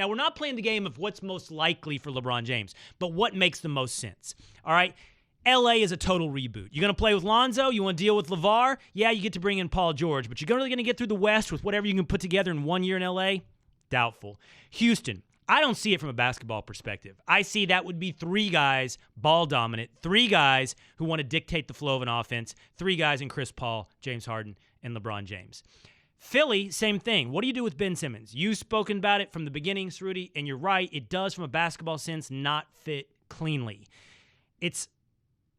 Now, we're not playing the game of what's most likely for LeBron James, but what makes the most sense. All right? LA is a total reboot. You're going to play with Lonzo? You want to deal with LeVar? Yeah, you get to bring in Paul George, but you're really going to get through the West with whatever you can put together in 1 year in LA? Doubtful. Houston, I don't see it from a basketball perspective. I see that would be 3 guys, ball dominant, 3 guys who want to dictate the flow of an offense, 3 guys in Chris Paul, James Harden, and LeBron James. Philly, same thing. What do you do with Ben Simmons? You've spoken about it from the beginning, Rudy, and you're right. It does, from a basketball sense, not fit cleanly. It's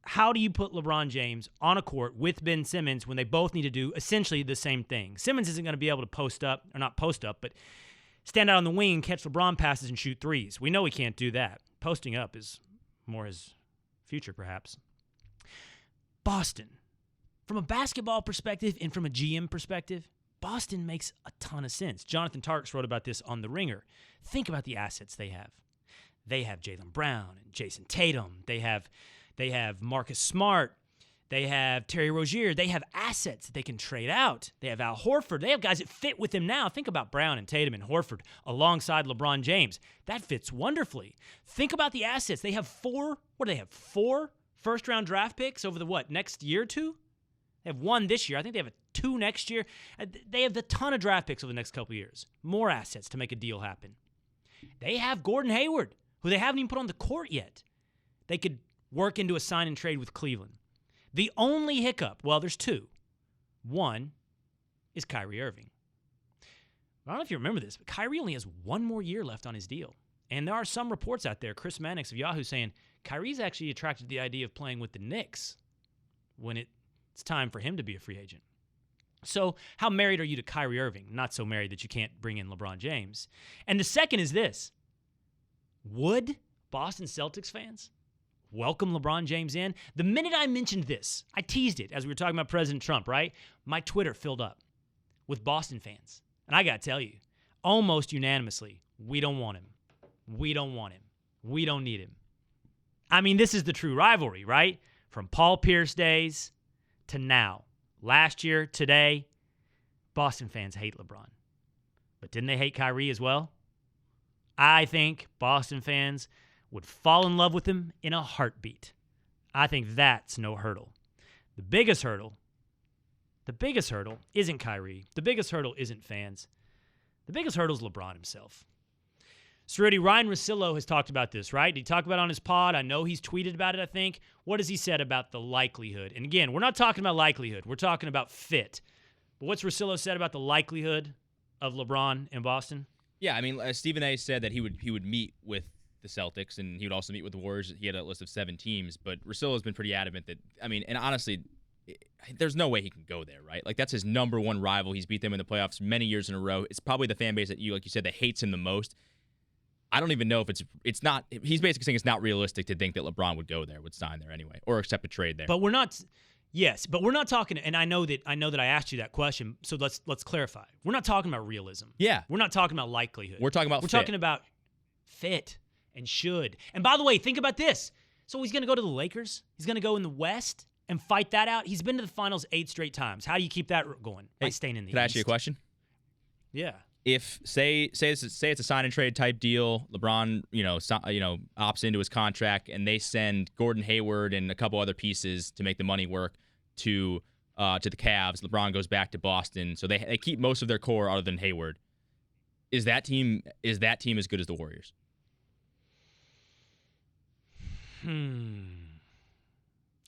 how do you put LeBron James on a court with Ben Simmons when they both need to do essentially the same thing? Simmons isn't going to be able to post up, or not post up, but stand out on the wing and catch LeBron passes and shoot threes. We know he can't do that. Posting up is more his future, perhaps. Boston. From a basketball perspective and from a GM perspective, Boston makes a ton of sense. Jonathan Tarks wrote about this on The Ringer. Think about the assets they have. They have Jaylen Brown and Jason Tatum. They have Marcus Smart. They have Terry Rozier. They have assets that they can trade out. They have Al Horford. They have guys that fit with him now. Think about Brown and Tatum and Horford alongside LeBron James. That fits wonderfully. Think about the assets. They have 4 first-round draft picks over the, next year or 2? They have 1 this year. I think they have 2 next year. They have a ton of draft picks over the next couple of years. More assets to make a deal happen. They have Gordon Hayward, who they haven't even put on the court yet. They could work into a sign and trade with Cleveland. The only hiccup, well, there's 2. One is Kyrie Irving. I don't know if you remember this, but Kyrie only has 1 more year left on his deal. And there are some reports out there, Chris Mannix of Yahoo, saying Kyrie's actually attracted to the idea of playing with the Knicks when it's time for him to be a free agent. So how married are you to Kyrie Irving? Not so married that you can't bring in LeBron James. And the second is this. Would Boston Celtics fans welcome LeBron James in? The minute I mentioned this, I teased it as we were talking about President Trump, right? My Twitter filled up with Boston fans. And I got to tell you, almost unanimously, we don't want him. We don't want him. We don't need him. I mean, this is the true rivalry, right? From Paul Pierce days to now. Last year, today, Boston fans hate LeBron. But didn't they hate Kyrie as well? I think Boston fans would fall in love with him in a heartbeat. I think that's no hurdle. The biggest hurdle isn't Kyrie. The biggest hurdle isn't fans. The biggest hurdle is LeBron himself. So, Rudy, Ryan Russillo has talked about this, right? Did he talk about it on his pod? I know he's tweeted about it, I think. What has he said about the likelihood? And again, we're not talking about likelihood. We're talking about fit. But what's Russillo said about the likelihood of LeBron in Boston? Yeah, I mean, Stephen A. said that he would meet with the Celtics, and he would also meet with the Warriors. He had a list of 7 teams, but Russillo's been pretty adamant that, I mean, and honestly, there's no way he can go there, right? Like, that's his number 1 rival. He's beat them in the playoffs many years in a row. It's probably the fan base that like you said, that hates him the most. I don't even know if it's not. He's basically saying it's not realistic to think that LeBron would go there, would sign there anyway, or accept a trade there. But we're not. Yes, but we're not talking. And I know that I asked you that question. So let's clarify. We're not talking about realism. Yeah, we're not talking about likelihood. We're talking about. We're talking about fit and should. And by the way, think about this. So he's going to go to the Lakers. He's going to go in the West and fight that out. He's been to the finals 8 straight times. How do you keep that going? By staying in the East. Can I ask you a question? Yeah. If say it's a sign and trade type deal, LeBron opts into his contract, and they send Gordon Hayward and a couple other pieces to make the money work to the Cavs. LeBron goes back to Boston, so they keep most of their core other than Hayward. Is that team as good as the Warriors?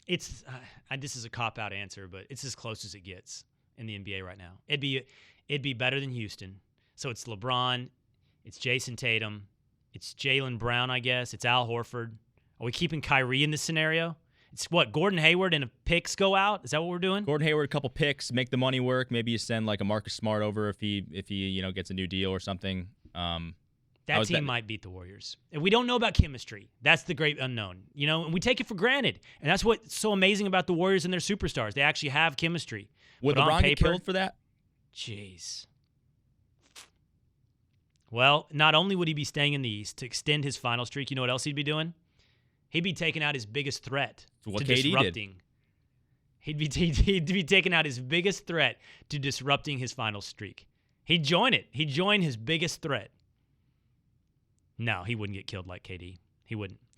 It's this is a cop-out answer, but it's as close as it gets in the NBA right now. It'd be better than Houston. So it's LeBron, it's Jason Tatum, it's Jaylen Brown, I guess, it's Al Horford. Are we keeping Kyrie in this scenario? It's what, Gordon Hayward and picks go out? Is that what we're doing? Gordon Hayward, a couple picks, make the money work. Maybe you send like a Marcus Smart over if he gets a new deal or something. That team might beat the Warriors. And we don't know about chemistry. That's the great unknown. And we take it for granted. And that's what's so amazing about the Warriors and their superstars. They actually have chemistry. Would LeBron get killed for that? Jeez. Well, not only would he be staying in the East to extend his final streak, you know what else he'd be doing? He'd be taking out his biggest threat to disrupting. He'd be taking out his biggest threat to disrupting his final streak. He'd join it. He'd join his biggest threat. No, he wouldn't get killed like KD. He wouldn't.